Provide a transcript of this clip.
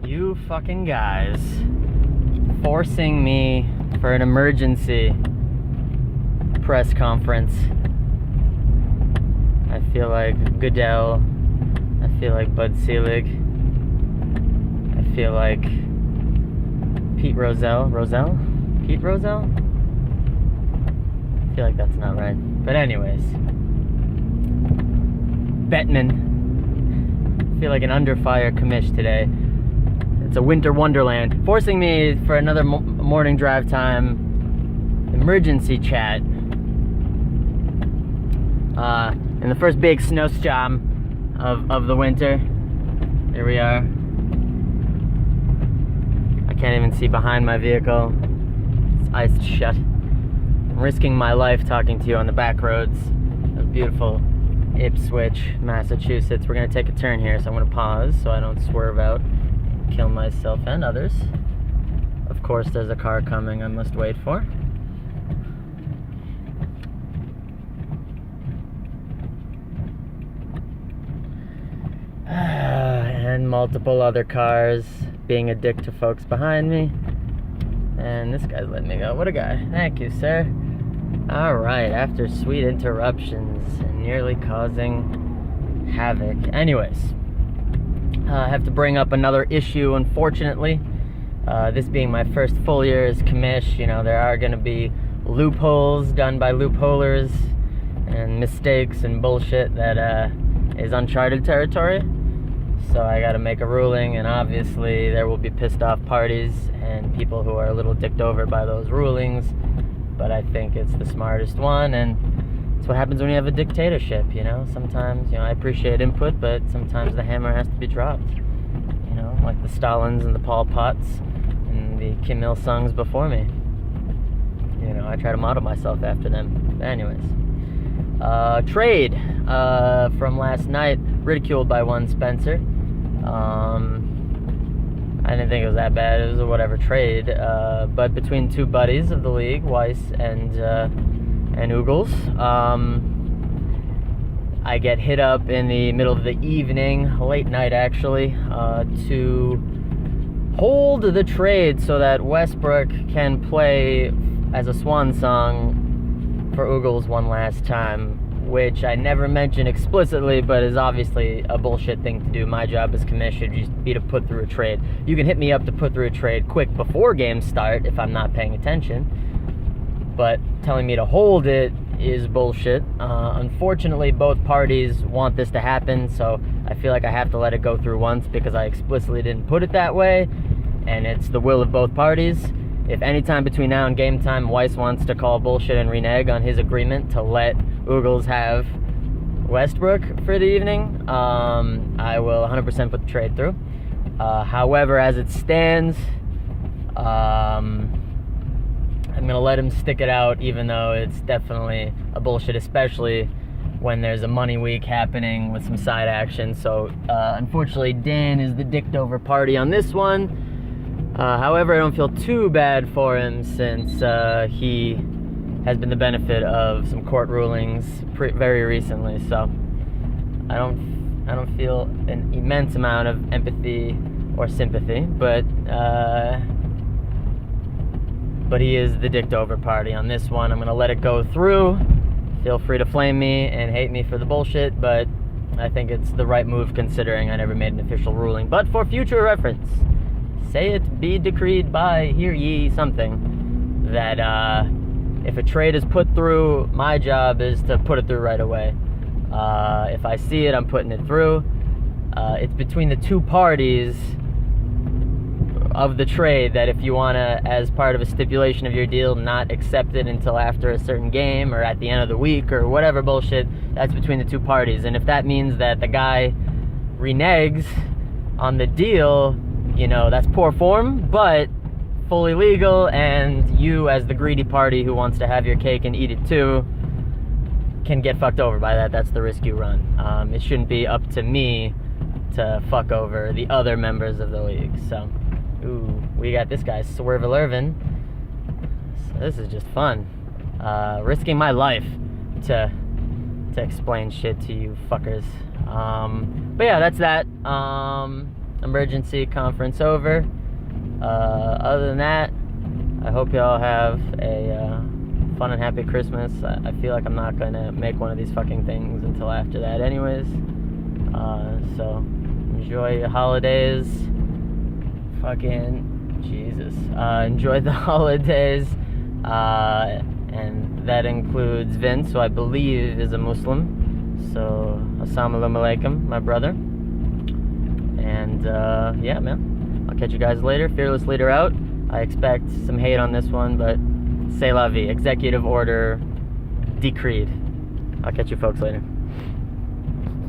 You fucking guys forcing me for an emergency press conference. I feel like Goodell. I feel like Bud Selig. I feel like Pete Rozelle. Pete Rozelle? I feel like that's not right. But anyways. Bettman. I feel like an under fire commish today. It's a winter wonderland. Forcing me for another morning drive time emergency chat. In the first big snowstorm of the winter. Here we are. I can't even see behind my vehicle. It's iced shut. I'm risking my life talking to you on the back roads of beautiful Ipswich, Massachusetts. We're gonna take a turn here, so I'm gonna pause so I don't swerve out and kill myself and others. Of course, there's a car coming I must wait for. And multiple other cars being a dick to folks behind me. And this guy's letting me go. What a guy. Thank you, sir. Alright, after sweet interruptions and nearly causing havoc. Anyways, I have to bring up another issue, unfortunately. This being my first full year as commish, you know, there are going to be loopholes done by loopholers and mistakes and bullshit that is uncharted territory. So I got to make a ruling, and obviously there will be pissed off parties and people who are a little dicked over by those rulings. But I think it's the smartest one, and it's what happens when you have a dictatorship, you know? Sometimes, you know, I appreciate input, but sometimes the hammer has to be dropped. You know, like the Stalins and the Pol Pots and the Kim Il-sungs before me. You know, I try to model myself after them. But anyways. Trade from last night, ridiculed by one Spencer. I didn't think it was that bad. It was a whatever trade, but between two buddies of the league, Weiss and Oogles, I get hit up in the middle of the evening, late night actually, to hold the trade so that Westbrook can play as a swan song for Oogles one last time, which I never mentioned explicitly, but is obviously a bullshit thing to do. My job as commish should just be to put through a trade. You can hit me up to put through a trade quick before games start if I'm not paying attention, but telling me to hold it is bullshit. Unfortunately, both parties want this to happen, so I feel like I have to let it go through once because I explicitly didn't put it that way, and it's the will of both parties. If anytime between now and game time Weiss wants to call bullshit and renege on his agreement to let Oogles have Westbrook for the evening, I will 100% put the trade through. However, as it stands, I'm going to let him stick it out, even though it's definitely a bullshit, especially when there's a money week happening with some side action. So, unfortunately, Dan is the dicked over party on this one. However, I don't feel too bad for him since he has been the benefit of some court rulings very recently. So I don't feel an immense amount of empathy or sympathy, but he is the dicked over party on this one. I'm gonna let it go through. Feel free to flame me and hate me for the bullshit, but I think it's the right move considering I never made an official ruling. But for future reference, say it be decreed by, hear ye, something, that if a trade is put through, my job is to put it through right away. If I see it, I'm putting it through. It's between the two parties of the trade that if you want to, as part of a stipulation of your deal, not accept it until after a certain game or at the end of the week or whatever bullshit, that's between the two parties. And if that means that the guy reneges on the deal, you know, that's poor form, but fully legal, and you, as the greedy party who wants to have your cake and eat it too, can get fucked over by that. That's the risk you run. It shouldn't be up to me to fuck over the other members of the league. So, ooh, we got this guy, Swerve11. So this is just fun. Risking my life to explain shit to you fuckers. But yeah, that's that. emergency conference over. Other than that, I hope y'all have a fun and happy Christmas. I feel like I'm not gonna make one of these fucking things until after that anyways. So enjoy your holidays. Fucking Jesus. Enjoy the holidays. And that includes Vince, who I believe is a Muslim. So, assalamu alaikum, my brother. And, yeah, man. I'll catch you guys later. Fearless Leader out. I expect some hate on this one, but c'est la vie. Executive order decreed. I'll catch you folks later.